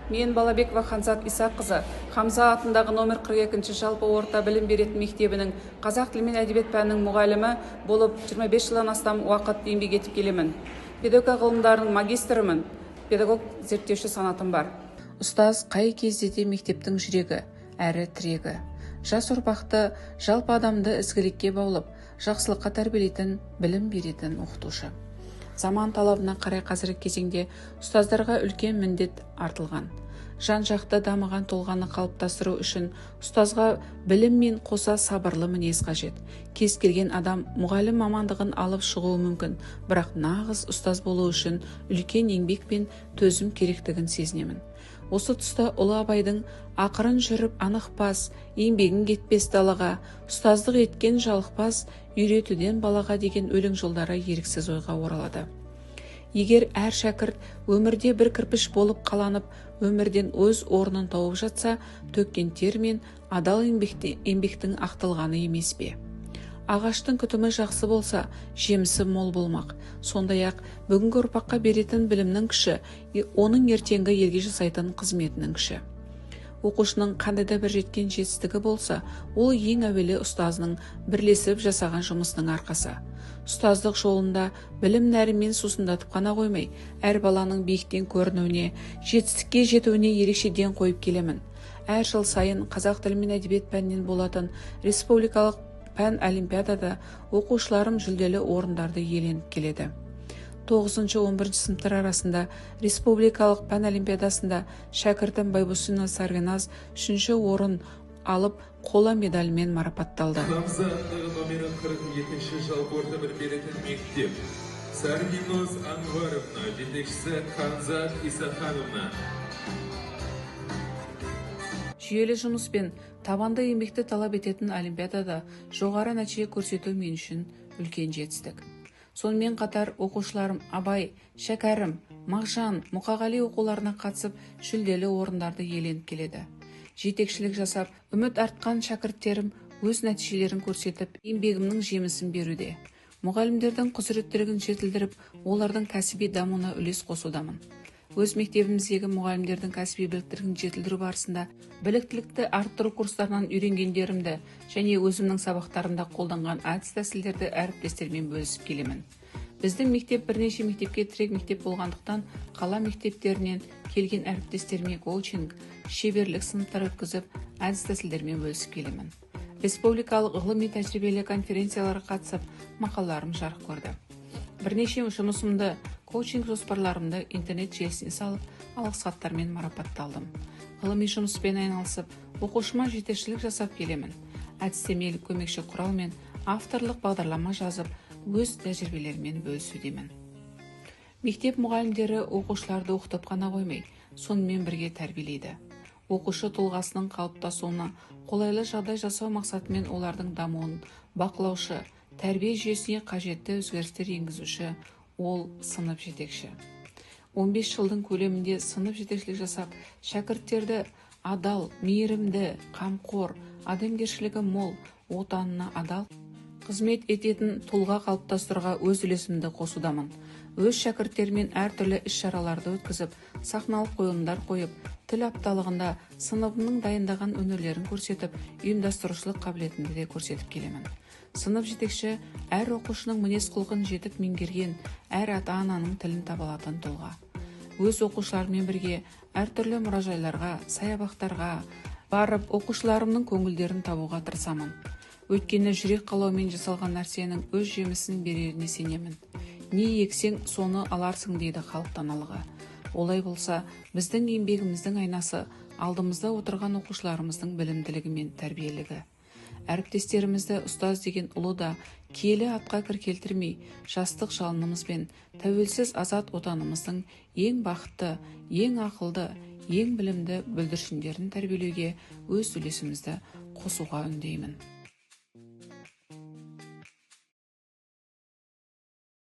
Мен Балабекова Ханзат Исаққызы, Хамза атындағы номер 42-ші жалпы орта білім беретін мектебінің қазақ тілі мен әдебиет пәнінің мұғалімі болып 25 жылдан астам уақыт еңбек етіп келемін. Педагогика ғылымдарының магистрімін, педагог зерттеуші санатым бар. Ұстаз қай кезде де мектептің жүрегі, әрі тірегі. Жас ұрпақты, жалпы адамды ізгілікке баулып, жақсылыққа тәрбиелейтін, білім беретін оқытушы. Заман талабына қарай қазіргі кезеңде ұстаздарға үлкен міндет артылған. Жан-жақты дамыған тұлғаны қалыптастыру үшін ұстазға білім мен қоса сабырлы мінез қажет. Кез келген адам мұғалім мамандығын алып шығуы мүмкін, бірақ нағыз ұстаз болу үшін үлкен еңбек пен төзім керектігін сезінемін. Осы тұста Ұлы Абайдың ақырын жүріп анықпас, еңбегін кетпес далаға, ұстаздық еткен жалықпас, үйретуден балаға деген өлең жолдары еріксіз ойға оралады. Егер әр шәкірт өмірде бір кірпіш болып қаланып, өмірден өз орнын тауып жатса, төккен тер мен адал еңбектің ақталғаны емес пе? Ағаштың күтімі жақсы болса, жемісі мол болмақ. Сондай-ақ бүгінгі ұрпаққа беретін білімнің күші, оның ертеңгі елге жасайтын қызметінің күші. Оқушының қандай да бір жеткен жетістігі болса, ол ең әуелі ұстазының бірлесіп жасаған жұмысының арқасы. Ұстаздық жолында білім нәрімен сусындатып қана қоймай, әр баланың биіктен көрінуіне, жетістікке жетуіне ерекше ден қойып келемін. Әр жыл сайын қазақ тілі мен әдебиет пәнінен болатын республикалық пән олимпиадада оқушыларым жүлделі орындарды иеленіп келеді. 9-11 сыныптар арасында республикалық пән олимпиадасында шәкіртім Байбосынова Сарвиназ 3-ші орын алып, қола медальмен марапатталды. Хамза атындағы номері 42-ші жалпы орта білім беретін мектеп. Сарвиназ Анваровна, жетекшісі Ханзат Исаққызовна. Жүйелі жұмыспен табанды еңбекті талап ететін олимпиадада жоғары нәтиже көрсету мен үшін үлкен жетістік. Сонымен қатар оқушыларым Абай, Шәкәрім, Мағжан, Мұқағали оқуларына қатысып жүлделі орындарды иеленіп келеді. Жетекшілік жасап, үміт артқан шәкірттерім өз нәтижелерін көрсетіп, еңбегімнің жемісін беруде. Мұғалімдердің құзыреттілігін жетілдіріп, олардың кәсіби дамуына үлес қосудамын. Өз мектебіміздегі мұғалімдердің кәсіби біліктілігін жетілдіру барысында біліктілікті арттыру курстарынан үйренгендерімді және өзімнің сабақтарымда қолданған әдіс-тәсілдерді әріптестермен бөлісіп келемін. Біздің мектеп бірнеше мектепке тірек мектеп болғандықтан, қала мектептерінен келген әріптестеріме коучинг, шеберлік сыныптар өткізіп, әдіс-тәсілдермен бөлісіп келемін. Республикалық ғылыми-тәжірибелі конференцияларға қатысып, мақалаларым жарық көрді. Бірнеше жұмысымды, коучинг жоспарларымды интернет желісіне салып, алғыс хаттармен марапатталдым. Ғылыми жұмыспен айналысып, оқушыма жетекшілік жасап келемін. Әдістемелік көмекші құрал мен авторлық бағдарлама жазып, өз тәжірибелерімен бөлісудемін. Мектеп мұғалімдері оқушыларды оқытып қана қоймай, сонымен бірге тәрбиелейді. Оқушы тұлғасының қалыптасуына қолайлы жағдай жасау мақсатымен олардың дамуын бақылаушы, тәрбие жүйесіне қажетті өзгерістер енгізуші, ол сынып жетекші. 15 жылдың көлемінде сынып жетекшілік жасап, шәкірттерді адал, мейірімді, қамқор, адамгершілігі мол, отанына адал қызмет ететін тұлға қалыптастыруға өз үлесімді қосудамын. Өз шәкірттермен әртүрлі іс-шараларды өткізіп, сахналық қойылымдар қойып, тіл апталығында сыныбымның дайындаған өнерлерін көрсетіп, ұйымдастырушылық қабілетімді де көрсетіп келемін. Сынып жетекші әр оқушының мінез-құлқын жетік меңгерген, әр ата-ананың тілін таба алатын тұлға. Өз оқушылармен бірге әртүрлі мұражайларға, саябақтарға барып, оқушыларымның көңілдерін табуға тырысамын. Өйткені жүрек қалауымен жасалған нәрсенің өз жемісін береріне сенемін. Не ексең, соны аларсың дейді халық даналығы. Олай болса, біздің еңбегіміздің айнасы алдымызда отырған оқушыларымыздың білімділігі мен тәрбиелігі. Әріптестерімізді ұстаз деген ұлы да киелі атқа кір келтірмей, жастық жалынымызбен тәуелсіз азат отанымыздың ең бақытты, ең ақылды, ең білімді бүлдіршіндерін тәрбиелеуге өз үлесімізді қосуға үндеймін.